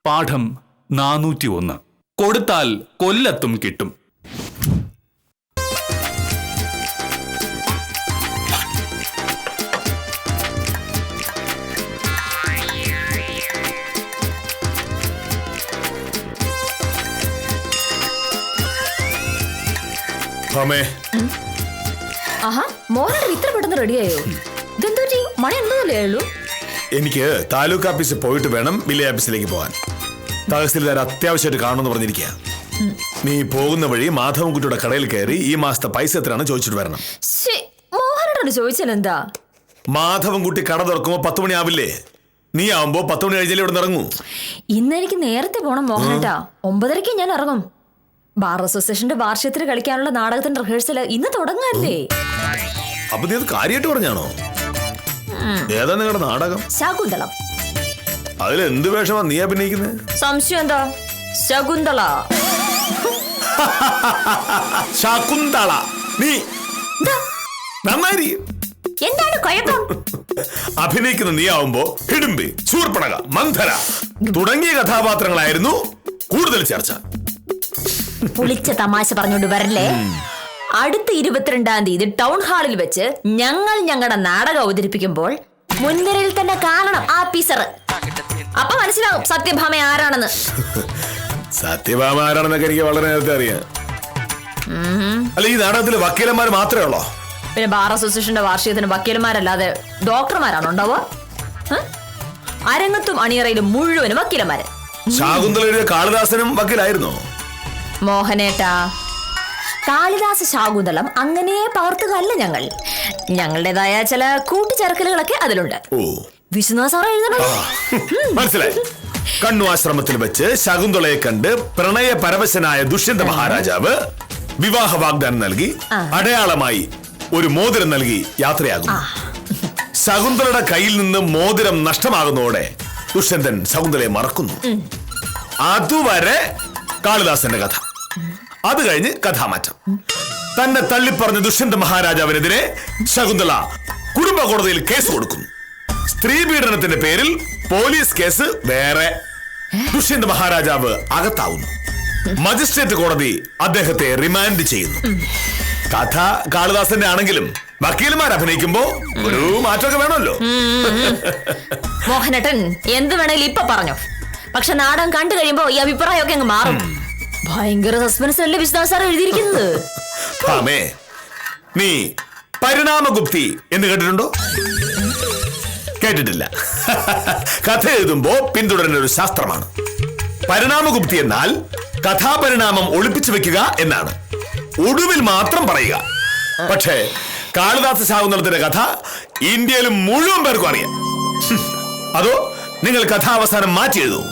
പാഠം 401. കൊടുത്താൽ കൊല്ലത്തും കിട്ടും. മോഹൻ ഇത്ര പെട്ടെന്ന് റെഡിയായോ? ഇതെന്തോ മണി എന്തല്ലേ ഉള്ളൂ? എനിക്ക് താലൂക്ക് ഓഫീസിൽ പോയിട്ട് വേണം വില്ലേജ് ഓഫീസിലേക്ക് പോകാൻ. തഹസിൽദാർ അത്യാവശ്യമായിട്ട് കാണുമെന്ന് പറഞ്ഞിരിക്കുക. നീ പോകുന്ന വഴി മാധവൻകുട്ടിയുടെ കടയിൽ കയറി ഈ മാസത്തെ പൈസ എത്രയാണ് ചോദിച്ചിട്ട് വരണം. മോഹനോട് ചോദിച്ചാൽ എന്താ? മാധവൻകുട്ടി കട തുറക്കുമ്പോ 10 മണി ആവില്ലേ? നീ ആവുമ്പോ 10 മണി കഴിഞ്ഞാലേ ഇവിടെ ഇറങ്ങൂ. ഇന്ന് എനിക്ക് നേരത്തെ പോണം മോഹനേട്ടാ. 9:30 ഞാൻ ഇറങ്ങും. ബാർ അസോസിയേഷന്റെ വാർഷികത്തിൽ കളിക്കാനുള്ള നാടകത്തിന്റെ റിഹേഴ്സൽ ഇന്ന് തുടങ്ങല്ലേ. അപ്പൊ നീ അത് കാര്യമായിട്ട് പറഞ്ഞാണോ? ഏതാ നിങ്ങളുടെ നാടകം? ശകുന്തളം. അതിലെന്ത് വേഷമാ നീ അഭിനയിക്കുന്നത്? സംശയം എന്താ? ശകുന്തള. ശകുന്തള. നീ നന്നായി എന്താണ് കുഴപ്പം? അഭിനയിക്കുന്ന നീ ആവുമ്പോ ഹിഡുംബി, ശൂർപ്പണക, മന്ധര തുടങ്ങിയ കഥാപാത്രങ്ങളായിരുന്നു കൂടുതൽ ചർച്ച. പുളിച്ച തമാശ പറഞ്ഞോണ്ട് വരല്ലേ. അടുത്ത 22-ാം തീയതി ടൗൺ ഹാളിൽ വെച്ച് ഞങ്ങൾ ഞങ്ങളുടെ നാടകം അവതരിപ്പിക്കുമ്പോൾ മുൻനിരയിൽ തന്നെ കാണണം ആ പീസർ. അപ്പൊ മനസ്സിലാവും സത്യഭാമ ആരാണെന്ന്. സത്യഭാമ ആരാണെന്നൊക്കെ എനിക്ക് വളരെ നേരത്തെ അറിയാം. അല്ല, ഈ നാടകത്തിൽ വക്കീലന്മാർ മാത്രമേ ഉള്ളോ? പിന്നെ ബാർ അസോസിയേഷന്റെ വാർഷികത്തിന് വക്കീലന്മാരല്ലാതെ ഡോക്ടർമാരാണോ ഉണ്ടാവുക? അരങ്ങത്തും അണിയറയിലും മുഴുവനും വക്കീലന്മാര്. ശാകുന്തള കാളിദാസനും വക്കീലായിരുന്നോ? മോഹനേട്ടാ, കാളിദാസ ശാകുന്തളം അങ്ങനെ പകർത്തുകയല്ല ഞങ്ങൾ. ഞങ്ങളുടേതായ ചില കൂട്ടിച്ചേർക്കലുകളൊക്കെ അതിലുണ്ട്. വിശ്വനാഥ സാറ് എഴുതണം. മനസ്സിലായി. കണ്ണു ആശ്രമത്തിൽ വെച്ച് ശകുന്തളയെ കണ്ട് പ്രണയ പരവശനായ ദുഷ്യന്ത മഹാരാജാവ് വിവാഹ വാഗ്ദാനം നൽകി അടയാളമായി ഒരു മോതിരം നൽകി യാത്രയാകും. ശകുന്തളയുടെ കയ്യിൽ നിന്ന് മോതിരം നഷ്ടമാകുന്നതോടെ ദുഷ്യന്തൻ ശകുന്തളയെ മറക്കുന്നു. അതുവരെ കാളിദാസന്റെ കഥ. അത് കഴിഞ്ഞ് കഥാമാറ്റം. തന്നെ തള്ളിപ്പറഞ്ഞ ദുഷ്യന്ത മഹാരാജാവിനെതിരെ ശകുന്തള കുടുംബ കോടതിയിൽ കേസ് കൊടുക്കുന്നു. സ്ത്രീ പീഡനത്തിന്റെ പേരിൽ പോലീസ് കേസ് വേറെ. ദുഷ്യന്ത മഹാരാജാവ് അകത്താവുന്നു. മജിസ്ട്രേറ്റ് കോടതി അദ്ദേഹത്തെ റിമാൻഡ് ചെയ്യുന്നു. കഥ കാളിദാസന്റെ ആണെങ്കിലും വക്കീലന്മാർ അഭിനയിക്കുമ്പോ ഒരു മാറ്റമൊക്കെ വേണമല്ലോ. മോഹനേട്ടൻ എന്ത് വേണേലും ഇപ്പൊ പറഞ്ഞു. പക്ഷെ നാടകം കണ്ടു കഴിയുമ്പോ ഈ അഭിപ്രായമൊക്കെ അങ്ങ് മാറും. ഭയങ്കര സസ്പെൻസ് അല്ലേ വിശ്വനാഥ സാർ എഴുതിയിരിക്കുന്നത്. നീ പരിണാമഗുപ്തി എന്ന് കേട്ടിട്ടുണ്ടോ? കേട്ടിട്ടില്ല. കഥ എഴുതുമ്പോ പിന്തുടരുന്ന ഒരു ശാസ്ത്രമാണ്. പരിണാമഗുപ്തി എന്നാൽ കഥാപരിണാമം ഒളിപ്പിച്ചു വെക്കുക എന്നാണ്. ഒടുവിൽ മാത്രം പറയുക. പക്ഷേ കാളിദാസ ശാകുന്തളത്തിന്റെ കഥ ഇന്ത്യയിൽ മുഴുവൻ പേർക്കും അറിയാം. അതോ നിങ്ങൾ കഥാവസാനം മാറ്റി എഴുതൂ?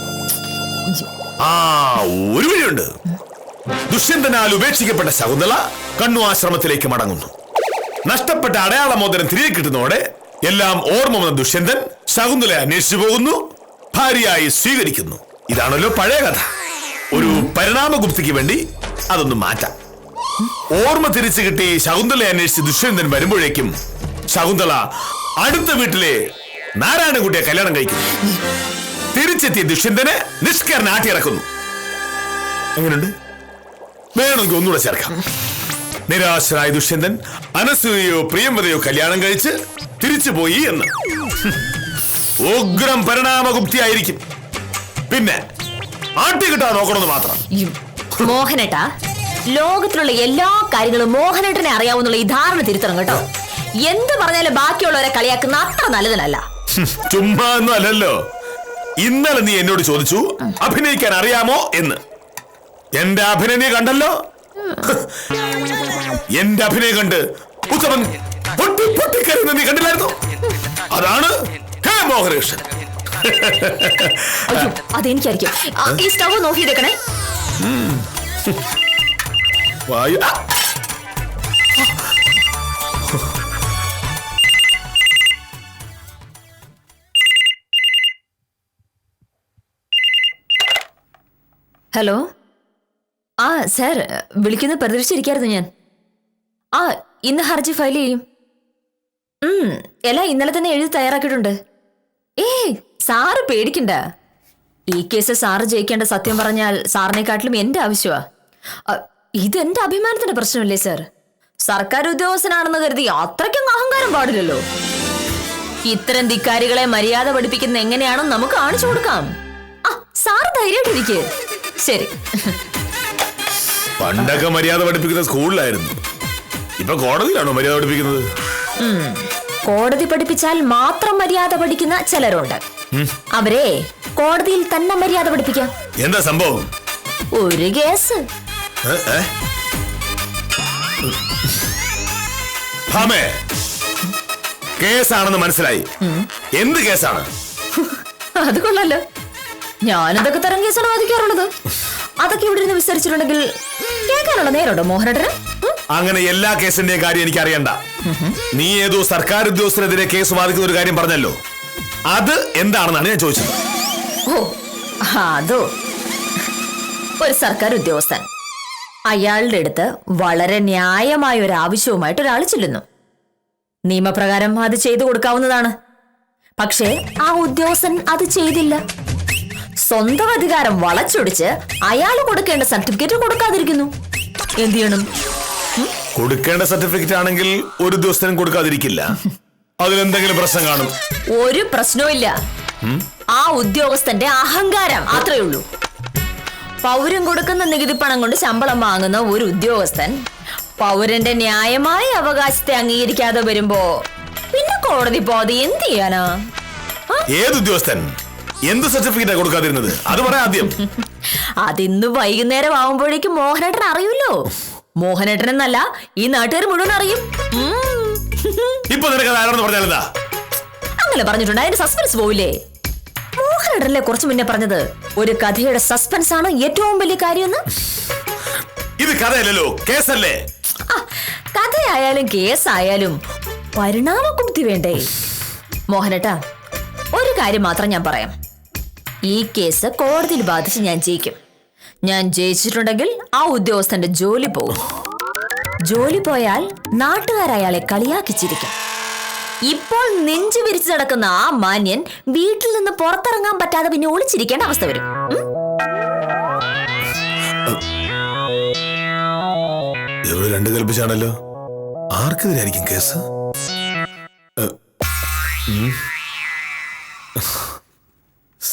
ഒരു വഴിയുണ്ട്. ദുഷ്യന്തനാൽ ഉപേക്ഷിക്കപ്പെട്ട ശകുന്തള കണ്ണു ആശ്രമത്തിലേക്ക് മടങ്ങുന്നു. നഷ്ടപ്പെട്ട അടയാള മോതിരം തിരികെ കിട്ടുന്നതോടെ എല്ലാം ഓർമ്മ വന്ന ദുഷ്യന്തൻ ശകുന്തളയെ അന്വേഷിച്ചു പോകുന്നു, ഭാര്യയായി സ്വീകരിക്കുന്നു. ഇതാണല്ലോ പഴയ കഥ. ഒരു പരിണാമഗുപ്തിക്ക് വേണ്ടി അതൊന്ന് മാറ്റാം. ഓർമ്മ തിരിച്ചു കിട്ടി ശകുന്തളയെ അന്വേഷിച്ച് ദുഷ്യന്തൻ വരുമ്പോഴേക്കും ശകുന്തള അടുത്ത വീട്ടിലെ നാരായണൻകുട്ടിയെ കല്യാണം കഴിക്കുന്നു. തിരിച്ചെത്തിയ ദുഷ്യന്തനെ നിഷ്കരണം ആട്ടിയിറക്കുന്നു. എങ്ങനെയുണ്ട്? വേണമെങ്കിൽ ഒന്നുകൂടെ ചേർക്കാം. നിരാശനായ ദുഷ്യന്തൻ അനസൂയയോ പ്രിയംവതയോ കല്യാണം കഴിച്ച് തിരിച്ചുപോയി എന്ന്. ഉഗ്രം പരിണാമഗുപ്തി ആയിരിക്കും. പിന്നെ ആട്ടി കിട്ടാൻ നോക്കണമെന്ന് മാത്രം. മോഹനേട്ടാ, ലോകത്തിലുള്ള എല്ലാ കാര്യങ്ങളും മോഹനേട്ടനെ അറിയാവുന്നുള്ള ഈ ധാരണ തിരുത്തണം കേട്ടോ. എന്ത് പറഞ്ഞാലും ബാക്കിയുള്ളവരെ കളിയാക്കുന്ന അത്ര നല്ലതിനല്ല. ചുമ്മാ ഒന്നും അല്ലല്ലോ. ഇന്നലെ നീ എന്നോട് ചോദിച്ചു അഭിനയിക്കാൻ അറിയാമോ എന്ന്. എന്റെ അഭിനയം നീ കണ്ടല്ലോ. എന്റെ അഭിനയം കണ്ട് ഉത്തമൻ പൊട്ടിക്കരുന്ന് നീ കണ്ടില്ലായിരുന്നു. അതാണ് മോഹനകൃഷ്ണൻ. അതെനിക്കായിരിക്കും. ഈ സ്റ്റവ് നോക്കി ചെയ്തേക്കണേ. ഹലോ. സാർ വിളിക്കുന്നത് പ്രതീക്ഷിച്ചിരിക്കായിരുന്നു ഞാൻ. ഇന്ന് ഹർജി ഫയൽ ചെയ്യും. എല്ലാം ഇന്നലെ തന്നെ എഴുതി തയ്യാറാക്കിയിട്ടുണ്ട്. സാറ് പേടിക്കണ്ട. ഈ കേസ് സാറ് ജയിക്കേണ്ട. സത്യം പറഞ്ഞാൽ സാറിനെക്കാട്ടിലും എന്റെ ആവശ്യമാ. ഇതെന്റെ അഭിമാനത്തിന്റെ പ്രശ്നമല്ലേ സാർ? സർക്കാർ ഉദ്യോഗസ്ഥനാണെന്ന് കരുതി അത്രയ്ക്കും അഹങ്കാരം പാടില്ലല്ലോ. ഇത്തരം ധിക്കാരികളെ മര്യാദ പഠിപ്പിക്കുന്ന എങ്ങനെയാണെന്ന് നമുക്ക് കാണിച്ചു കൊടുക്കാം. സാറ് ധൈര്യമായിട്ടിരിക്കെ. ശരി. പണ്ടൊക്കെ മര്യാദ പഠിപ്പിക്കുന്ന സ്കൂളിലായിരുന്നു, ഇപ്പൊ കോടതിയിലാണോ മര്യാദ പഠിപ്പിക്കുന്നത്? കോടതി പഠിപ്പിച്ചാൽ മാത്രം മര്യാദ പഠിക്കുന്ന ചിലരുണ്ട്. അവരെ കോടതിയിൽ തന്നെ മര്യാദ പഠിപ്പിക്കാം. എന്താ സംഭവം? ഒരു കേസ്. കേസാണെന്ന് മനസ്സിലായി. എന്ത് കേസാണ്? അത് കൊള്ളാലോ. ഞാനെന്തൊക്കെ തരം കേസാണ് വാദിക്കാറുള്ളത്. അതൊക്കെ ഇവിടെ നിന്ന് വിസ്തരിച്ചിട്ടുണ്ടെങ്കിൽ കേൾക്കാനുള്ള നേരോട്ടോ മോഹനേട്ടന്? അങ്ങനെ എല്ലാ കേസിന്റെയും കാര്യം എനിക്ക് അറിയണ്ട. നീ ഏതോ സർക്കാർ ഉദ്യോഗസ്ഥനെതിരെ കേസ് വാദിക്കുന്ന ഒരു കാര്യം പറഞ്ഞല്ലോ, അത് എന്താണെന്നാണ് ഞാൻ ചോദിച്ചത്. ഓ, അതോ. ഒരു സർക്കാർ ഉദ്യോഗസ്ഥൻ അയാളുടെ അടുത്ത് വളരെ ന്യായമായ ഒരു ആവശ്യവുമായിട്ട് ഒരാൾ ചെല്ലുന്നു. നിയമപ്രകാരം അത് ചെയ്തു കൊടുക്കാവുന്നതാണ്. പക്ഷേ ആ ഉദ്യോഗസ്ഥൻ അത് ചെയ്തില്ല. സ്വന്തം അധികാരം വളച്ചൊടിച്ച് അയാൾ കൊടുക്കേണ്ട സർട്ടിഫിക്കറ്റ് കൊടുക്കാതിരിക്കുന്നു. എന്ത് ചെയ്യണം? കൊടുക്കേണ്ട സർട്ടിഫിക്കറ്റ് ആണെങ്കിൽ ഒരു ദിവസത്തിനും കൊടുക്കാതിരിക്കില്ല. അതിലെന്തെങ്കിലും പ്രശ്നം കാണും? ഒരു പ്രശ്നവും ഇല്ല. ആ ഉദ്യോഗസ്ഥന്റെ അഹങ്കാരം അത്രേ ഉള്ളൂ. പൗരൻ കൊടുക്കുന്ന നികുതി പണം കൊണ്ട് ശമ്പളം വാങ്ങുന്ന ഒരു ഉദ്യോഗസ്ഥൻ പൗരന്റെ ന്യായമായ അവകാശത്തെ അംഗീകരിക്കാതെ വരുമ്പോ പിന്നെ കോടതി പോകാതെ എന്ത് ചെയ്യാനാ? ഏത് ഉദ്യോഗസ്ഥൻ എന്ത് സർട്ടിഫിക്കറ്റാ കൊടുക്കാതിരുന്നത്? അത് പറയാം ആദ്യം. അതിന്ന് വൈകുന്നേരം ആവുമ്പോഴേക്കും മോഹനേട്ടൻ അറിയൂല്ലോ. മോഹനേട്ടൻ എന്നല്ല, ഈ നാട്ടുകാർ മുഴുവൻ അറിയും. ഇപ്പൊ നിനക്ക് ആരാണെന്ന് പറഞ്ഞാലെന്താ? അങ്ങനെ പറഞ്ഞിട്ടുണ്ട്, അതിന്റെ സസ്പെൻസ് പോവില്ലേ? മോഹനേട്ടനല്ലേ കുറച്ചു മുന്നേ പറഞ്ഞത് ഒരു കഥയുടെ സസ്പെൻസ് ആണ് ഏറ്റവും വലിയ കാര്യമെന്ന്? ഇത് കഥയല്ലല്ലോ, കേസല്ലേ? കഥയായാലും കേസായാലും പരിണാമക്കുട്ടി വേണ്ടേ? മോഹനേട്ടാ, ഒരു കാര്യം മാത്രം ഞാൻ പറയാം. ഈ കേസ് കോടതിയിൽ ബാധിച്ച് ഞാൻ ജയിക്കും. ഞാൻ ജയിച്ചിട്ടുണ്ടെങ്കിൽ ആ ഉദ്യോഗസ്ഥന്റെ ജോലി പോകും. ജോലി പോയാൽ നാട്ടുകാരയാളെ കളിയാക്കിച്ചിരിക്കും. ഇപ്പോൾ നെഞ്ചു വിരിച്ചു നടക്കുന്ന ആ മാന്യൻ വീട്ടിൽ നിന്ന് പുറത്തിറങ്ങാൻ പറ്റാതെ പിന്നെ ഒളിച്ചിരിക്കേണ്ട അവസ്ഥ വരും. രണ്ട് കൽപ്പിച്ചാണല്ലോ. ആർക്കെതിരായിരിക്കും കേസ്?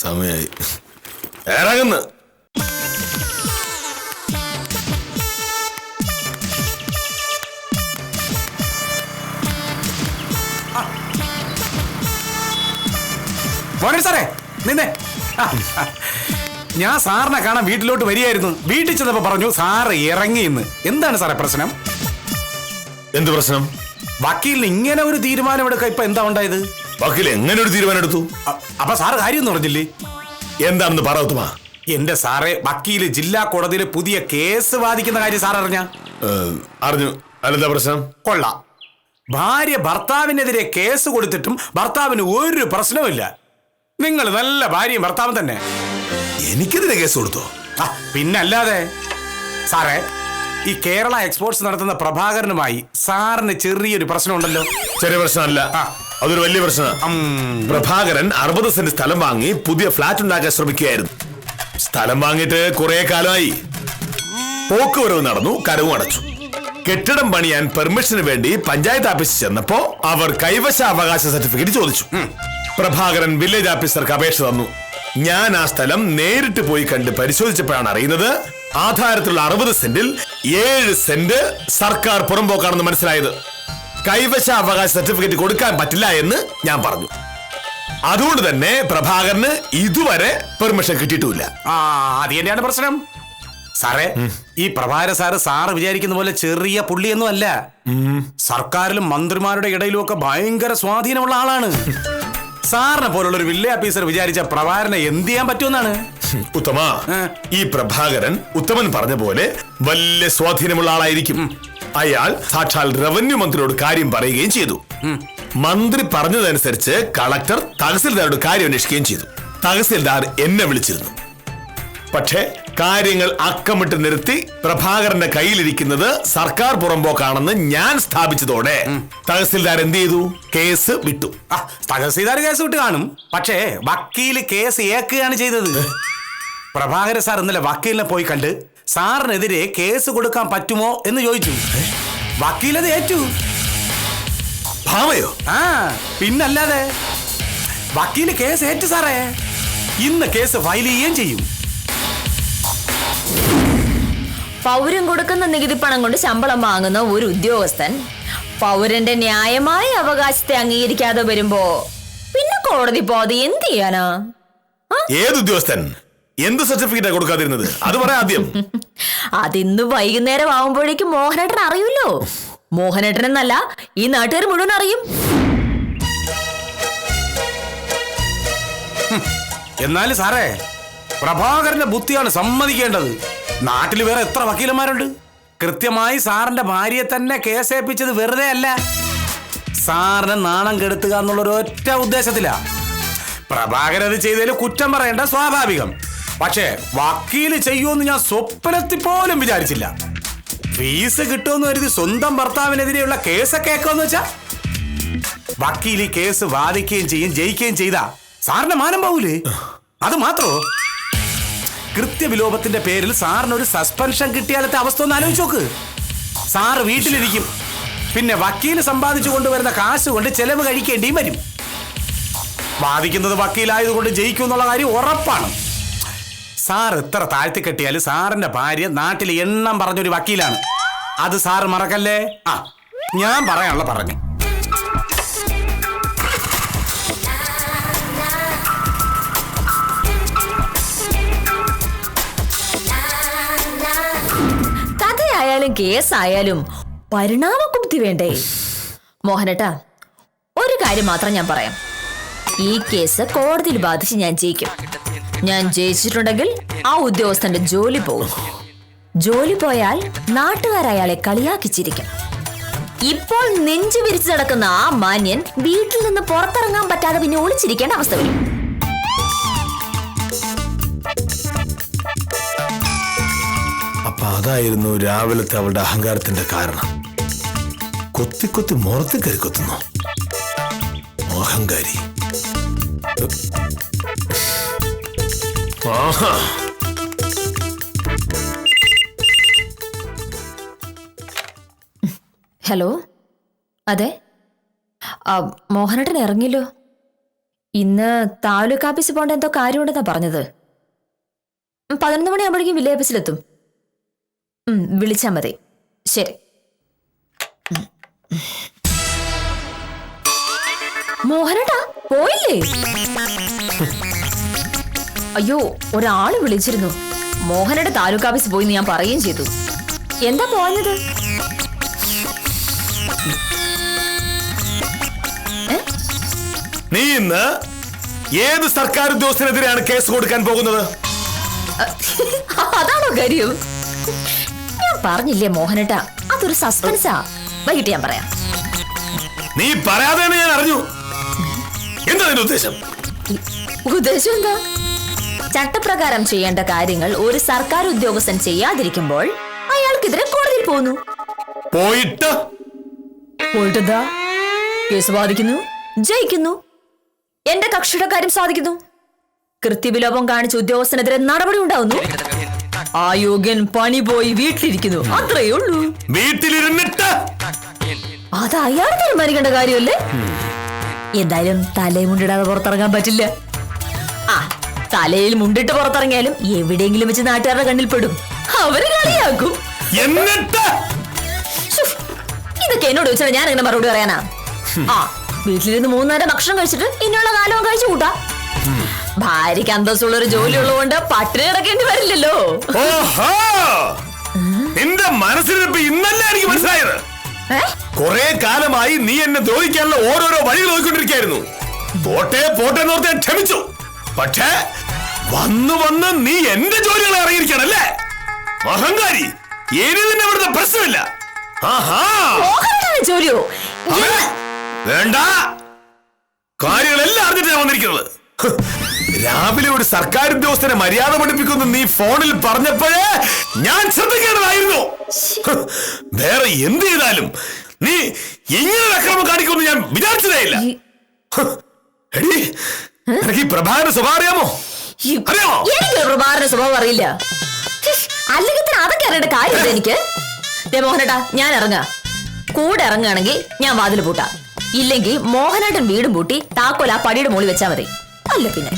സമയായി ഇറങ്ങുന്നു. സാറേ നിന്നെ ഞാൻ സാറിനെ കാണാൻ വീട്ടിലോട്ട് വരികയായിരുന്നു. വീട്ടിൽ ചെന്നപ്പോ പറഞ്ഞു സാറ് ഇറങ്ങിയെന്ന്. എന്താണ് സാറേ പ്രശ്നം? എന്ത് പ്രശ്നം? വക്കീലിന് ഇങ്ങനെ ഒരു തീരുമാനം എടുക്ക. ഇപ്പൊ എന്താ ഉണ്ടായത്? വക്കീൽ എങ്ങനെ ഒരു തീരുമാനം എടുത്തു? അപ്പൊ സാറ് കാര്യം ഒന്നും പറഞ്ഞില്ലേ? എന്താണെന്ന് പറ. എന്റെ സാറേ, വക്കീല് ജില്ലാ കോടതിയിൽ പുതിയ കേസ് വാദിക്കുന്ന കാര്യം സാർ അറിഞ്ഞ? അറിഞ്ഞു. അതെന്താ പ്രശ്നം? കൊള്ളാം. ഭാര്യ ഭർത്താവിനെതിരെ കേസ് കൊടുത്തിട്ടും ഭർത്താവിന് ഒരു പ്രശ്നവുമില്ല. നിങ്ങൾ നല്ല ഭാര്യയും ഭർത്താവും തന്നെ. എനിക്കെതിരെ കേസ് കൊടുത്തോ? പിന്നല്ലാതെ. സാറേ, ഈ കേരള എക്സ്പോർട്സ് നടത്തുന്ന പ്രഭാകരനുമായി സാറിന് ചെറിയൊരു പ്രശ്നമുണ്ടല്ലോ. ചെറിയ പ്രശ്നമല്ല, അതൊരു വലിയ പ്രശ്നമാണ്. പ്രഭാകരൻ 60 സെന്റ് സ്ഥലം വാങ്ങി പുതിയ ഫ്ലാറ്റ് ഉണ്ടാക്കാൻ ശ്രമിക്കുകയായിരുന്നു. സ്ഥലം വാങ്ങിയിട്ട് കുറെ കാലമായി. പോക്കുവരവ് നടന്നു, കരവും അടച്ചു. കെട്ടിടം പണിയാൻ പെർമിഷന് വേണ്ടി പഞ്ചായത്ത് ഓഫീസിൽ ചെന്നപ്പോ അവർ കൈവശാവകാശ സർട്ടിഫിക്കറ്റ് ചോദിച്ചു. പ്രഭാകരൻ വില്ലേജ് ഓഫീസർക്ക് അപേക്ഷ തന്നു. ഞാൻ ആ സ്ഥലം നേരിട്ട് പോയി കണ്ട് പരിശോധിച്ചപ്പോഴാണ് അറിയുന്നത് ആധാരത്തിലുള്ള 60 സെന്റിൽ 7 സെന്റ് സർക്കാർ പുറമ്പോക്കാണെന്ന് മനസ്സിലായത്. കൈവശാവകാശ സർട്ടിഫിക്കറ്റ് കൊടുക്കാൻ പറ്റില്ല എന്ന് ഞാൻ പറഞ്ഞു. അതുകൊണ്ട് തന്നെ പ്രഭാകരന് ഇതുവരെ പെർമിഷൻ കിട്ടിയിട്ടില്ല. അത് തന്നെയാണ് പ്രശ്നം. സാറേ, ഈ പ്രഭാകര സാറ് വിചാരിക്കുന്ന പോലെ ചെറിയ പുള്ളിയൊന്നും അല്ല. സർക്കാരിലും മന്ത്രിമാരുടെ ഇടയിലും ഒക്കെ ഭയങ്കര സ്വാധീനമുള്ള ആളാണ്. സാറിനെ പോലുള്ള ഒരു വില്ലേജ് ഓഫീസർ വിചാരിച്ച പ്രഭാകരനെ എന്ത് ചെയ്യാൻ പറ്റുമെന്നാണ്? ഉത്തമ, ഈ പ്രഭാകരൻ ഉത്തമൻ പറഞ്ഞ പോലെ വലിയ സ്വാധീനമുള്ള ആളായിരിക്കും. അയാൾ സാക്ഷാൽ റവന്യൂ മന്ത്രിയോട് കാര്യം പറയുകയും ചെയ്തു. മന്ത്രി പറഞ്ഞതനുസരിച്ച് കളക്ടർ തഹസിൽദാരോട് കാര്യം അന്വേഷിക്കുകയും ചെയ്തു. തഹസിൽദാർ എന്നെ വിളിച്ചിരുന്നു. പക്ഷേ കാര്യങ്ങൾ അക്കമിട്ട് നിർത്തി പ്രഭാകരന്റെ കയ്യിലിരിക്കുന്നത് സർക്കാർ പുറമ്പോക്കാണെന്ന് ഞാൻ സ്ഥാപിച്ചതോടെ തഹസിൽദാർ എന്ത് ചെയ്തു? കേസ് വിട്ടു. തഹസീൽദാർ കേസ് വിട്ട് കാണും. പക്ഷേ വക്കീല് കേസ് ഏക്കുകയാണ് ചെയ്തത്. പ്രഭാകര സാർ ഇന്നലെ വക്കീലിനെ പോയി കണ്ട് സാറിനെതിരെ കേസ് കൊടുക്കാൻ പറ്റുമോ എന്ന് ചോദിച്ചു. വക്കീലത് ഏറ്റു. ഭാമയോ? പിന്നല്ലാതെ വക്കീല് കേസ് ഏറ്റു സാറേ. ഇന്ന് കേസ് ഫയൽ ചെയ്യുകയും ചെയ്യും. പൗരൻ കൊടുക്കുന്ന നികുതി പണം കൊണ്ട് ശമ്പളം വാങ്ങുന്ന ഒരു ഉദ്യോഗസ്ഥൻ പൗരന്റെ ന്യായമായ അവകാശത്തെ അംഗീകരിക്കാതെ വരുമ്പോ പിന്നെ കോടതി പോകാതെ എന്ത് ചെയ്യാനാ? ഏത് ഉദ്യോഗസ്ഥൻ എന്ത് സർട്ടിഫിക്കറ്റാ കൊടുക്കാതിരുന്നത്? അത് പറയാം ആദ്യം. അതിന്ന് വൈകുന്നേരം ആവുമ്പോഴേക്കും മോഹനേട്ടൻ അറിയുമല്ലോ. മോഹനേട്ടൻ എന്നല്ല, ഈ നാട്ടുകാർ മുഴുവൻ അറിയും. എന്നാലും സാറേ, പ്രഭാകരന്റെ ബുദ്ധിയാണ് സമ്മതിക്കേണ്ടത്. നാട്ടിൽ വേറെ എത്ര വക്കീലന്മാരുണ്ട്? കൃത്യമായി സാറിന്റെ ഭാര്യയെ തന്നെ കേസേൽപ്പിച്ചത് വെറുതെ അല്ല, സാറിനെ നാണം കെടുത്തുക എന്നുള്ള ഒരൊറ്റ ഉദ്ദേശത്തിലാ. പ്രഭാകരൻ അത് ചെയ്തതിൽ കുറ്റം പറയേണ്ട സ്വാഭാവികം. പക്ഷേ വക്കീല് ചെയ്യുമെന്ന് ഞാൻ സ്വപ്നത്തിൽ പോലും വിചാരിച്ചില്ല. ഫീസ് കിട്ടുമെന്ന് കരുതി സ്വന്തം ഭർത്താവിനെതിരെയുള്ള കേസൊക്കെ കേൾക്കുമെന്ന് വെച്ചാ വക്കീൽ ഈ കേസ് വാദിക്കുകയും ചെയ്യും, ജയിക്കുകയും ചെയ്താ സാറിന്റെ മാനം പോകൂലേ? അത് മാത്രോ, കൃത്യവിലോപത്തിന്റെ പേരിൽ സാറിന് ഒരു സസ്പെൻഷൻ കിട്ടിയാലത്തെ അവസ്ഥ ഒന്ന് ആലോചിച്ച് നോക്ക്. സാറ് വീട്ടിലിരിക്കും, പിന്നെ വക്കീല് സമ്പാദിച്ചു കൊണ്ടുവരുന്ന കാശ് കൊണ്ട് ചെലവ് കഴിക്കേണ്ടിയും വരും. വാദിക്കുന്നത് വക്കീലായതുകൊണ്ട് ജയിക്കും എന്നുള്ള കാര്യം ഉറപ്പാണ്. സാർ എത്ര താഴ്ത്തി കെട്ടിയാലും സാറിന്റെ ഭാര്യ നാട്ടിൽ എണ്ണം പറഞ്ഞൊരു വക്കീലാണ്. അത് സാറ് മറക്കല്ലേ. ഞാൻ പറയാനുള്ള പറഞ്ഞു. കഥയായാലും കേസായാലും പരിണാമബുദ്ധി വേണ്ടേ? മോഹനേട്ടാ, ഒരു കാര്യം മാത്രം ഞാൻ പറയാം. ഈ കേസ് കോടതിയിൽ ബാധിച്ച് ഞാൻ ജയിക്കും. ഞാൻ ജയിച്ചിട്ടുണ്ടെങ്കിൽ ആ ഉദ്യോഗസ്ഥന്റെ ജോലി പോകും. ജോലി പോയാൽ നാട്ടുകാരയാളെ കളിയാക്കിച്ചിരിക്കും. ഇപ്പോൾ നെഞ്ചു വിരിച്ചു നടക്കുന്ന ആ മാന്യൻ വീട്ടിൽ നിന്ന് പുറത്തിറങ്ങാൻ പറ്റാതെ പിന്നെ ഒളിച്ചിരിക്കേണ്ട അവസ്ഥ വരും. അപ്പൊ അതായിരുന്നു രാവിലത്തെ അവളുടെ അഹങ്കാരത്തിന്റെ കാരണം. കൊത്തി കൊത്തി മുറത്ത് കയറി കൊത്തുന്നു. അഹങ്കാരി. ഹലോ, അതെ, മോഹനേട്ടൻ ഇറങ്ങില്ലോ. ഇന്ന് താലൂക്ക് ഓഫീസിൽ പോകേണ്ട എന്തോ കാര്യമുണ്ടെന്നാ പറഞ്ഞത്. 11 മണിയാകുമ്പോഴേക്കും വില്ലേജ് ഓഫീസിലെത്തും. വിളിച്ചാ മതി. ശരി. മോഹനേട്ടാ പോയില്ലേ? അയ്യോ, ഒരാള് വിളിച്ചിരുന്നു. മോഹനയുടെ താലൂക്ക് ഓഫീസിൽ പോയി ഞാൻ പറയുകയും ചെയ്തു. എന്താ പോയത്? നീ ഇന്ന് ഏത് സർക്കാർ ഉദ്യോഗസ്ഥനെതിരെയാണ് കേസ് കൊടുക്കാൻ പോകുന്നത്? അതാണോ കാര്യം? ഞാൻ പറഞ്ഞില്ലേ മോഹനേട്ടാ, അതൊരു സസ്പെൻസാ. വൈകിട്ട് ഞാൻ പറയാം. നീ പറയാതെ ഞാൻ അറിഞ്ഞു. എന്താ നിന്റെ ഉദ്ദേശം? ഉദ്ദേശം എന്താ? ചട്ടപ്രകാരം ചെയ്യേണ്ട കാര്യങ്ങൾ ഒരു സർക്കാർ ഉദ്യോഗസ്ഥൻ ചെയ്യാതിരിക്കുമ്പോൾ അയാൾക്കെതിരെ കോടതിയിൽ പോകുന്നു. പോയിട്ടെന്താ? കേസ് ബാധിക്കുന്നു, ജയിക്കുന്നു, എന്റെ കക്ഷിയുടെ കാര്യം സാധിക്കുന്നു. കൃത്യവിലോപം കാണിച്ച ഉദ്യോഗസ്ഥനെതിരെ നടപടി ഉണ്ടാവുന്നു. ആ യോഗ്യൻ പണി പോയി വീട്ടിലിരിക്കുന്നു. അത്രയേ ഉള്ളൂ. വീട്ടിലിരുന്നിട്ട് അത് അയാൾ തീരുമാനിക്കേണ്ട കാര്യമല്ലേ? എന്തായാലും തലയിൽ മുണ്ടിടാതെ പുറത്തിറങ്ങാൻ പറ്റില്ല. തലയിൽ മുണ്ടിട്ട് പുറത്തിറങ്ങിയാലും എവിടെയെങ്കിലും വെച്ച് നാട്ടുകാരുടെ കണ്ണിൽ പെടും. അവര് കളിയാക്കും. ഇതൊക്കെ എന്നോട് ചോദിച്ചാൽ ഞാൻ എങ്ങനെ മറുപടി പറയാനാ? വീട്ടിലിരുന്ന് 3 നേരം ഭക്ഷണം കഴിച്ചിട്ട് ഇനിയുള്ള കാലവും കഴിച്ചു കൂട്ടാ. ഭാര്യയ്ക്ക് അന്തസ്സുള്ളൊരു ജോലി ഉള്ളതുകൊണ്ട് പട്ടിണി കിടക്കേണ്ടി വരില്ലല്ലോ. നിന്റെ മനസ്സിലിപ്പോ ഇന്നല്ലേ എനിക്ക് മനസ്സിലായത്. കുറെ കാലമായി നീ എന്നെ ദ്രോഹിക്കാനുള്ള ഓരോരോ വഴികൾ നോക്കിക്കൊണ്ടിരിക്കുകയായിരുന്നു. പോട്ടെ പോട്ടെ നോർത്ത് ഞാൻ ക്ഷമിച്ചു. പക്ഷേ വന്ന് വന്ന് നീ എന്റെ ജോലികളെ ഇറങ്ങിയിരിക്കണല്ലേ? അഹങ്കാരി. ഇനി നിന്നെ ഇവിടുത്തെ പ്രശ്നമില്ല. ജോലിയോ? വേണ്ട, കാര്യങ്ങളെല്ലാം അറിഞ്ഞിട്ട് ഞാൻ വന്നിരിക്കുന്നത്. രാവിലെ ഒരു സർക്കാർ ഉദ്യോഗസ്ഥനെ മര്യാദ പഠിപ്പിക്കുന്നു നീ ഫോണിൽ പറഞ്ഞപ്പോഴേ ഞാൻ ശ്രദ്ധിക്കേണ്ടതായിരുന്നു. വേറെ എന്ത് ചെയ്താലും നീ ഇങ്ങനെ അക്രമം കാണിക്കുമെന്ന് ഞാൻ വിചാരിച്ചതേ ഇല്ല. എടീ, നിനക്ക് ഈ പ്രഭാകരന്റെ സ്വഭാവം അറിയാമോ? അറിയാമോ? എനിക്ക് പ്രഭാകരന്റെ സ്വഭാവം അറിയില്ല. അല്ലെങ്കിൽ തന്നെ അതൊക്കെ അറിയേണ്ട കാര്യമില്ല എനിക്ക്. മോഹനേട്ടാ, ഞാൻ ഇറങ്ങാ. കൂടെ ഇറങ്ങുകയാണെങ്കിൽ ഞാൻ വാതിൽ പൂട്ടാം. ഇല്ലെങ്കിൽ മോഹനേട്ടൻ വീടും പൂട്ടി താക്കോൽ ആ പടിയുടെ മുകളിൽ വെച്ചാ മതി. അല്ല പിന്നെ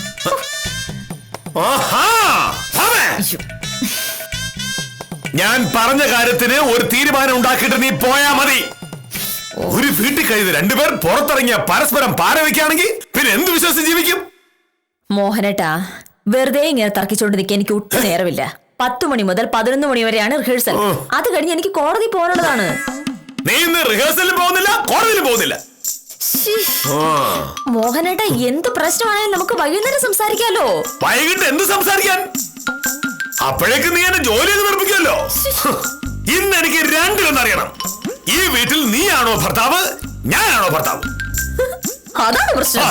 ഞാൻ പറഞ്ഞ കാര്യത്തിന് ഒരു തീരുമാനം ഉണ്ടാക്കിയിട്ട് നീ പോയാ മതി. ഒരു വീട്ടിൽ കഴിയുന്ന രണ്ടുപേർ പുറത്തിറങ്ങിയ പരസ്പരം പാര വയ്ക്കുകയാണെങ്കിൽ പിന്നെ എന്ത് വിശ്വസിച്ച് ജീവിക്കും? മോഹനേട്ടാ, വെറുതെ ഇങ്ങനെ തർക്കിച്ചുകൊണ്ട് നിൽക്കാൻ എനിക്ക് ഒട്ടും നേരമില്ല. 10 മണി മുതൽ 11 മണി വരെയാണ് റിഹേഴ്സൽ. അത് കഴിഞ്ഞ് എനിക്ക് കോടതി പോകാനുള്ളതാണ്. നീ ഇന്ന് റിഹേഴ്സലിൽ പോകുന്നില്ല, കോടതിയിൽ പോകുന്നില്ല. മോഹനേട്ടാ, എന്ത് പ്രശ്നമാണെങ്കിലും നമുക്ക് വൈകുന്നേരം സംസാരിക്കാലോ. വൈകിട്ട് എന്ത് സംസാരിക്കാൻ? അപ്പോഴേക്ക് നീ എന്നെ ജോലി ചെയ്ത് നിർമ്മിക്കുമല്ലോ. ഇന്ന് എനിക്ക് രണ്ടിലൊന്നറിയണം. ഈ വീട്ടിൽ നീയാണോ ഭർത്താവ്, ഞാനാണോ ഭർത്താവ്? അതാണ് പ്രശ്നം.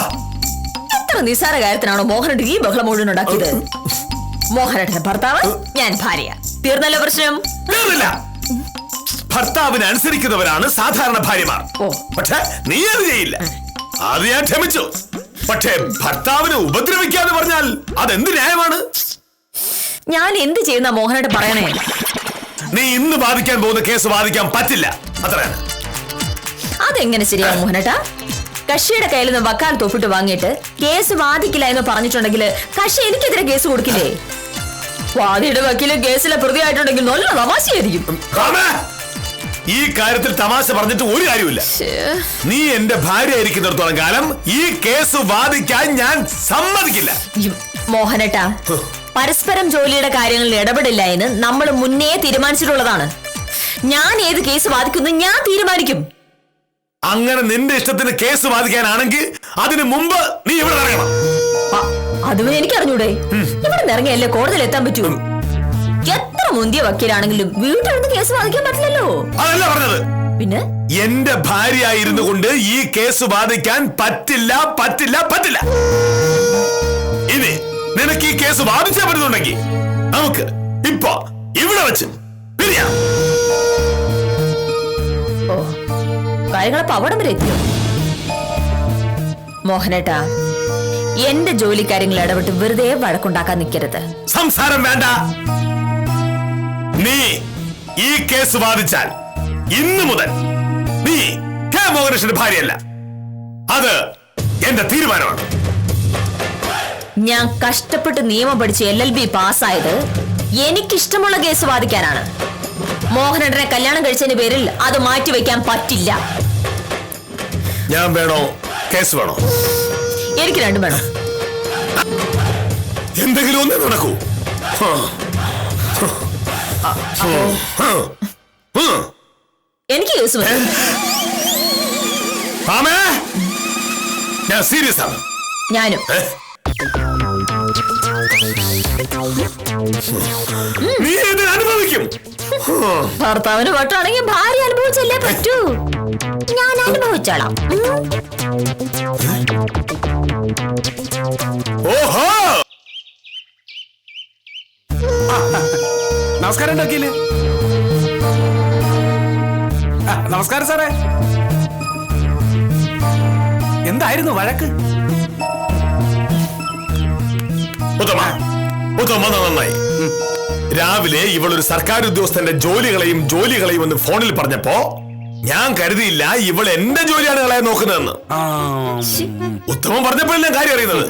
എത്ര നിസ്സാര കാര്യത്തിനാണോ മോഹനേട്ടൻ ഈ ബഹളം മുഴുവൻ ഉണ്ടാക്കിയത്? മോഹനേട്ടന്റെ ഭർത്താവ്, ഞാൻ ഭാര്യ. തീർന്നല്ലോ പ്രശ്നം? തീർന്നില്ല. ഭർത്താവിനെ അനുസരിക്കുന്നവരാണ് സാധാരണ ഭാര്യമാർ. പക്ഷെ നീ അത് ചെയ്യില്ല. അത് ഞാൻ ക്ഷമിച്ചു. പക്ഷേ ഭർത്താവിനെ ഉപദ്രവിക്കാന്ന് പറഞ്ഞാൽ അതെന്ത് ന്യായമാണ്? ഞാൻ എന്ത് ചെയ്യുന്ന മോഹനേട്ടൻ പറയണേ? നീ ഇന്ന് വാദിക്കാൻ പോകുന്ന കേസ് വാദിക്കാൻ പറ്റില്ല, അത്രയാണ്. അതെങ്ങനെ ശരിയാവും മോഹനേട്ടാ? കക്ഷിയുടെ കയ്യിൽ നിന്ന് വക്കാലത്ത് ഒപ്പിട്ട് വാങ്ങിയിട്ട് കേസ് വാദിക്കില്ല എന്ന് പറഞ്ഞിട്ടുണ്ടെങ്കിൽ കക്ഷി എനിക്കെതിരെ കേസ് കൊടുക്കില്ലേ? വാദിയുടെ വക്കീല് കേസിലെ പ്രതിയായിട്ടുണ്ടെങ്കിൽ നല്ല തമാശയായിരിക്കും. ഈ കാര്യത്തിൽ തമാശ പറഞ്ഞിട്ട് ഒരു കാര്യമില്ല. നീ എന്റെ ഭാര്യ ആയിരിക്കുന്നിടത്തോളം കാലം ഈ കേസ് വാദിക്കാൻ ഞാൻ സമ്മതിക്കില്ല. മോഹനേട്ടാ, പരസ്പരം ജോലിയുടെ കാര്യങ്ങളിൽ ഇടപെടില്ല എന്ന് നമ്മൾ മുന്നേ തീരുമാനിച്ചിട്ടുള്ളതാണ്. ഞാൻ ഏത് കേസ് വാദിക്കുന്നു ഞാൻ തീരുമാനിക്കും. അങ്ങനെ നിന്റെ ഇഷ്ടത്തിന് കേസ് വാദിക്കാനാണെങ്കിൽ അതിനു മുമ്പ് നീ ഇവിടെ ഇറങ്ങണം. അതും എനിക്കറിഞ്ഞൂടെ? ഇവിടെ ഇറങ്ങിയല്ലേ കോടതിയിൽ എത്താൻ പറ്റൂ. എത്ര മുന്തിയ വക്കീലാണെങ്കിലും വീട്ടിലിരുന്ന് കേസ് വാദിക്കാൻ പറ്റില്ലല്ലോ. അതല്ല പറഞ്ഞത്. പിന്നെ എന്റെ ഭാര്യയായിരുന്നു കൊണ്ട് ഈ കേസ് വാദിക്കാൻ പറ്റില്ല, പറ്റില്ല, പറ്റില്ല. ഇനി നിനക്ക് ഈ കേസ് വാദിച്ചാൽ പറ്റുന്നുണ്ടെങ്കിൽ നമുക്ക് ഇപ്പൊ ഇവിടെ വെച്ച് പിരിയാം. കാര്യങ്ങളപ്പോ അവിടം വരെ എത്തിയോ? മോഹനേട്ടാ, എന്റെ ജോലിക്കാര്യങ്ങൾ ഇടപെട്ട് വെറുതെ വഴക്കുണ്ടാക്കാൻ നിൽക്കരുത്. സംസാരം വേണ്ട. നീ ഈ കേസ് വാദിച്ചാൽ ഇന്നു മുതൽ നീ കെ മോഹനേഷിന്റെ ഭാര്യയല്ല. അത് എന്റെ തീരുമാനമാണ്. ഞാൻ കഷ്ടപ്പെട്ട് നിയമം പഠിച്ച് LLB പാസ്സായത് എനിക്കിഷ്ടമുള്ള കേസ് വാദിക്കാനാണ്. മോഹനേട്ടനെ കല്യാണം കഴിച്ചതിന്റെ പേരിൽ അത് മാറ്റിവെക്കാൻ പറ്റില്ല. ഞാൻ വേണോ കേസ് വേണോ? എനിക്ക് രണ്ടും വേണം. എന്തെങ്കിലും ഒന്നേ നടക്കൂ. എനിക്ക് കേസ് വേണം. ഞാൻ സീരിയസ് ആണ്. ഞാനും. നീ ഇത് അനുഭവിക്കും. ഭർത്താവിന് വട്ടാണെങ്കിൽ ഭാര്യ അനുഭവിച്ചല്ലേ പറ്റൂ. ഞാൻ അനുഭവിച്ചോളാം. ഓഹോ, നമസ്കാരം വക്കീല്. നമസ്കാരം സാറേ. എന്തായിരുന്നു വഴക്ക്? നന്നായി. രാവിലെ ഇവളൊരു സർക്കാർ ഉദ്യോഗസ്ഥന്റെ ജോലികളെയും എന്ന് ഫോണിൽ പറഞ്ഞപ്പോ ഞാൻ കരുതിയില്ല ഇവൾ എന്റെ ജോലിയാണ് കളയാൻ നോക്കുന്നതെന്ന്. ഉത്തമം പറഞ്ഞപ്പോഴല്ലേ കാര്യം അറിയുന്നത്.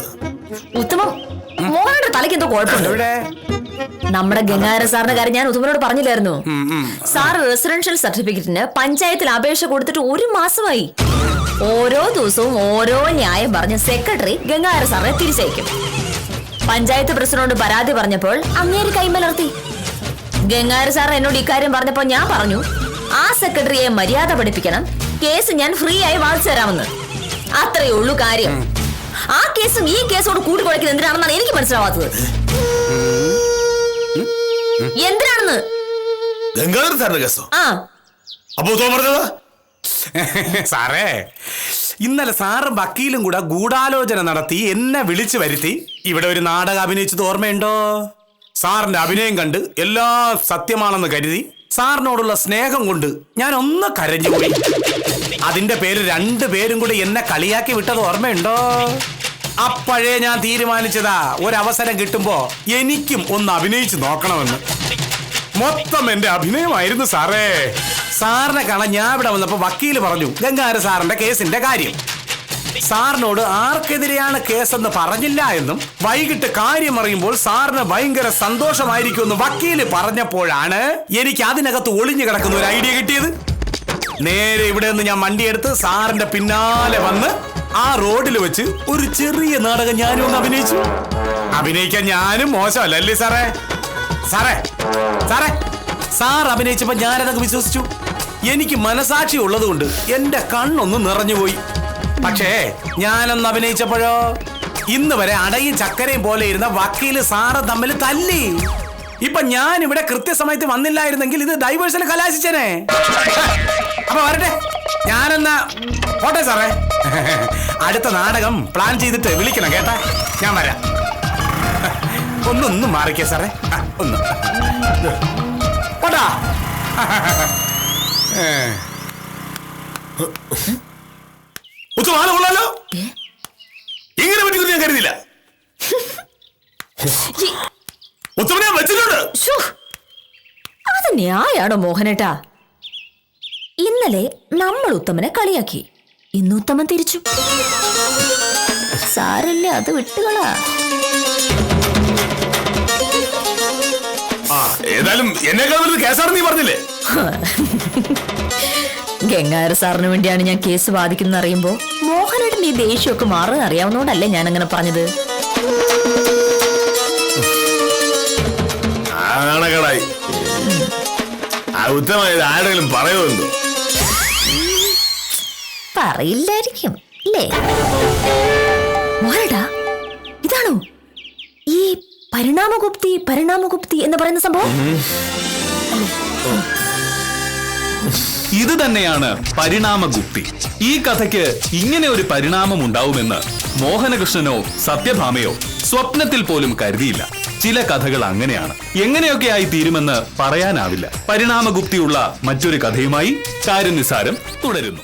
ഉത്തമം, മോഹനയുടെ തലയ്ക്ക് എന്തോ കുഴപ്പമുണ്ട്. നമ്മുടെ ഗംഗാധര സാറിന്റെ കാര്യം ഞാൻ ഉത്തമനോട് പറഞ്ഞില്ലായിരുന്നു? സാർ റെസിഡൻഷ്യൽ സർട്ടിഫിക്കറ്റിന് പഞ്ചായത്തിൽ അപേക്ഷ കൊടുത്തിട്ട് 1 മാസമായി. ഓരോ ദിവസവും ഓരോ ന്യായം പറഞ്ഞ് സെക്രട്ടറി ഗംഗാധര സാറിനെ തിരിച്ചയക്കും. പഞ്ചായത്ത് പ്രസിഡന്റ് പരാതി പറഞ്ഞപ്പോൾ അങ്ങേര് കൈമലർത്തി. ഗംഗാധര സാർ എന്നോട് ഇക്കാര്യം പറഞ്ഞപ്പോ ഞാൻ പറഞ്ഞു, ആ സെക്രട്ടറിയെ മര്യാദ പഠിപ്പിക്കണം, കേസ് ഞാൻ ഫ്രീ ആയി വാദിച്ചു തരാമെന്ന്. അത്രയേ ഉള്ളൂ കാര്യം. ആ കേസും ഈ കേസോട് കൂട്ടിക്കുഴയ്ക്കുന്നത് എന്തിനാണെന്നാണ് എനിക്ക് മനസ്സിലാവാത്തത്. എന്തിനാണെന്ന്? ഗംഗാധര സാറിന്റെ കേസോ? ആ, അപ്പൊ പറഞ്ഞത് സാറേ, ഇന്നലെ സാറും വക്കീലും കൂടെ ഗൂഢാലോചന നടത്തി എന്നെ വിളിച്ചു വരുത്തി ഇവിടെ ഒരു നാടകം അഭിനയിച്ചത് ഓർമ്മയുണ്ടോ? സാറിന്റെ അഭിനയം കണ്ട് എല്ലാം സത്യമാണെന്ന് കരുതി സാറിനോടുള്ള സ്നേഹം കൊണ്ട് ഞാൻ ഒന്ന് കരഞ്ഞുപോയി. അതിന്റെ പേര് രണ്ടുപേരും കൂടി എന്നെ കളിയാക്കി വിട്ടത് ഓർമ്മയുണ്ടോ? അപ്പോഴേ ഞാൻ തീരുമാനിച്ചതാ ഒരവസരം കിട്ടുമ്പോ എനിക്കും ഒന്ന് അഭിനയിച്ചു നോക്കണമെന്ന്. മൊത്തം എന്റെ അഭിനയമായിരുന്നു സാറേ. സാറിനെ കാണാൻ ഞാൻ ഇവിടെ വന്നപ്പോ വക്കീല് പറഞ്ഞു ഗംഗാര സാറിന്റെ കേസിന്റെ കാര്യം. സാറിനോട് ആർക്കെതിരെയാണ് കേസെന്ന് പറഞ്ഞില്ല എന്നും വൈകിട്ട് കാര്യം അറിയുമ്പോൾ സാറിന് ഭയങ്കര സന്തോഷമായിരിക്കുമെന്ന് വക്കീല് പറഞ്ഞപ്പോഴാണ് എനിക്ക് അതിനകത്ത് ഒളിഞ്ഞു കിടക്കുന്ന ഒരു ഐഡിയ കിട്ടിയത്. നേരെ ഇവിടെ നിന്ന് ഞാൻ വണ്ടിയെടുത്ത് സാറിന്റെ പിന്നാലെ വന്ന് ആ റോഡിൽ വെച്ച് ഒരു ചെറിയ നാടകം ഞാനും ഒന്ന് അഭിനയിച്ചു. അഭിനയിക്കാൻ ഞാനും മോശമല്ലേ സാറേ? സാറേ സാറേ സാർ അഭിനയിച്ചപ്പോ ഞാനതൊക്കെ വിശ്വസിച്ചു. എനിക്ക് മനസാക്ഷി ഉള്ളതുകൊണ്ട് എന്റെ കണ്ണൊന്ന് നിറഞ്ഞുപോയി. പക്ഷേ ഞാനൊന്ന് അഭിനയിച്ചപ്പോഴോ ഇന്ന് വരെ അടയും ചക്കരയും പോലെ ഇരുന്ന വക്കീല് സാറ് തമ്മിൽ തല്ലി. ഇപ്പൊ ഞാൻ ഇവിടെ കൃത്യസമയത്ത് വന്നില്ലായിരുന്നെങ്കിൽ ഇത് ഡൈവേഴ്സിൽ കലാശിച്ചേനെ. അപ്പൊ വരട്ടെ, ഞാനെന്നാ പോട്ടെ സാറേ. അടുത്ത നാടകം പ്ലാൻ ചെയ്തിട്ട് വിളിക്കണം കേട്ടാ. ഞാൻ വരാം. ഒന്നൊന്നും മാറിക്കേ സാറേ. ഒന്ന് പോട്ടാ. കൊള്ളാലോ, ഇങ്ങനെ പറ്റിയെന്ന് ഞാൻ കരുതിയില്ല. ഉത്തമനെ വെച്ചിട്ടുണ്ട്. അത് ന്യായാണോ മോഹനേട്ടാ? ഇന്നലെ നമ്മൾ ഉത്തമനെ കളിയാക്കി, ഇന്ന് ഉത്തമൻ തിരിച്ചു. സാരല്ലേ, അത് വിട്ടുകളാ. ഏതായാലും എന്നെക്കാൾ വലുത് കേസാണെന്ന് നീ പറഞ്ഞില്ലേ? ഗംഗാര സാറിന് വേണ്ടിയാണ് ഞാൻ കേസ് വാദിക്കുന്ന അറിയുമ്പോ മോഹനേട്ടൻ ഈ ദേഷ്യമൊക്കെ മാറുക അറിയാവുന്നോണ്ടല്ലേ ഞാൻ അങ്ങനെ പറഞ്ഞത്. ആണകടായി ഉത്തമമായത് ആരെങ്കിലും പറയുമെന്തോ? പറയില്ലായിരിക്കും അല്ലേ മോഹനേട്ടാ? ഇതാണോ ഈ പരിണാമഗുപ്തി എന്ന് പറയുന്ന സംഭവം? ഇത് തന്നെയാണ് പരിണാമഗുപ്തി. ഈ കഥയ്ക്ക് ഇങ്ങനെ ഒരു പരിണാമം ഉണ്ടാവുമെന്ന് മോഹനകൃഷ്ണനോ സത്യഭാമയോ സ്വപ്നത്തിൽ പോലും കരുതിയില്ല. ചില കഥകൾ അങ്ങനെയാണ്, എങ്ങനെയൊക്കെ ആയി തീരുമെന്ന് പറയാനാവില്ല. പരിണാമഗുപ്തിയുള്ള മറ്റൊരു കഥയുമായി കാര്യനിസാരം തുടരുന്നു.